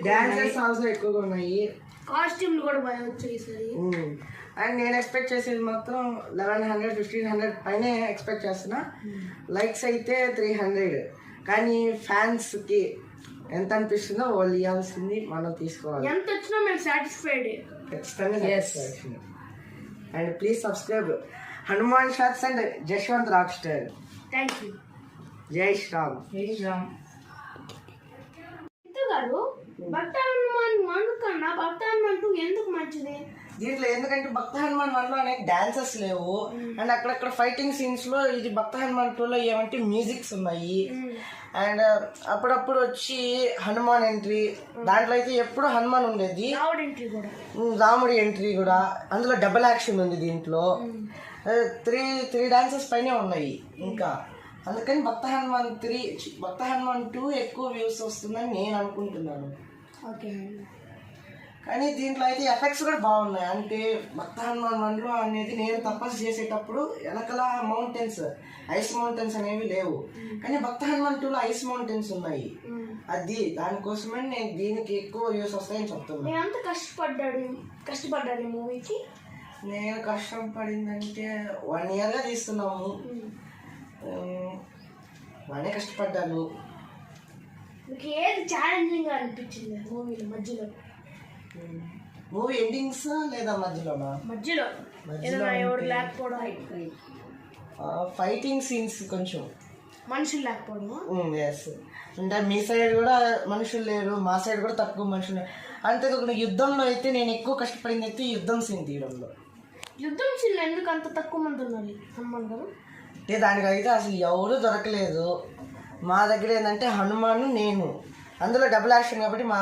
Dances also ఎక్కువగా ఉన్నాయి, కాస్ట్యూమ్లు కూడా బాగా వచ్చాయి సరే. అండ్ నేను ఎక్స్పెక్ట్ చేసేది మాత్రం 1100-1500 పైనే ఎక్స్పెక్ట్ చేస్తున్నా. లైక్స్ అయితే 300, కానీ ఫ్యాన్స్కి ఎంత అనిపిస్తుందో వాళ్ళు ఇవ్వాల్సింది మనం తీసుకోవాలి. ఎంత వచ్చినా మేము సాటిస్ఫైడ్ ఖచ్చితంగా. And please subscribe Hanuman shots and Jashwant rock star. Thank you. Jai Shriram. గారు భక్త హనుమాన్ 1 కన్నా భక్త హనుమాన్ 2 ఎందుకు మంచిది? దీంట్లో ఎందుకంటే భక్త హనుమాన్ 1లో అనేక డాన్సెస్ లేవు, అండ్ అక్కడక్కడ ఫైటింగ్ సీన్స్ లో. ఇది భక్త హనుమాన్ 2లో ఏమంటే మ్యూజిక్స్ ఉన్నాయి, అండ్ అప్పుడప్పుడు వచ్చి హనుమాన్ ఎంట్రీ. దాంట్లో అయితే ఎప్పుడు హనుమాన్ ఉండేది, రాముడి ఎంట్రీ కూడా. అందులో డబుల్ యాక్షన్ ఉంది దీంట్లో. 3 డాన్సెస్ పైనే ఉన్నాయి ఇంకా. అందుకని భక్త హనుమాన్ 2 ఎక్కువ వ్యూస్ వస్తుందని నేను అనుకుంటున్నాను. కానీ దీంట్లో అయితే ఎఫెక్ట్స్ కూడా బాగున్నాయి. అంటే భక్త హనుమాన్ 1లో అనేది నేను తపస్సు చేసేటప్పుడు వెనకల మౌంటైన్స్, ఐస్ మౌంటైన్స్ అనేవి లేవు, కానీ భక్త హనుమాన్ 2లో ఐస్ మౌంటైన్స్ ఉన్నాయి. అది దానికోసమే నేను దీనికి ఎక్కువ వ్యూస్ వస్తాయని చెప్తున్నాను. కష్టపడ్డాడు మూవీకి. నేను కష్టపడిందంటే 1 yearగా తీస్తున్నాము. బాగానే కష్టపడ్డాను. మీకు ఏది ఛాలెంజింగ్ గా అనిపించింది మూవీలో మధ్యలో? మూవీ ఎండింగ్స్ లేదా మధ్యలోనా? మధ్యలో ఎవరు లేకపోవడం, ఫైటింగ్ సీన్స్ కొంచెం మనుషులు లేకపోవడం. ఎస్, అంటే మీ సైడ్ కూడా మనుషులు లేరు, మా సైడ్ కూడా తక్కువ మనుషులు. అంతేకాకుండా యుద్ధంలో అయితే నేను ఎక్కువ కష్టపడింది అయితే యుద్ధం సీన్ తీయడంలో. యుద్ధం సీన్ ఎందుకు అంత తక్కువ మంది ఉన్నారు హనుమాన్ గారు? అంటే దానికైతే అసలు ఎవరు దొరకలేదు. మా దగ్గర ఏంటంటే హనుమాన్, నేను, అందులో డబుల్ యాక్షన్ కాబట్టి మా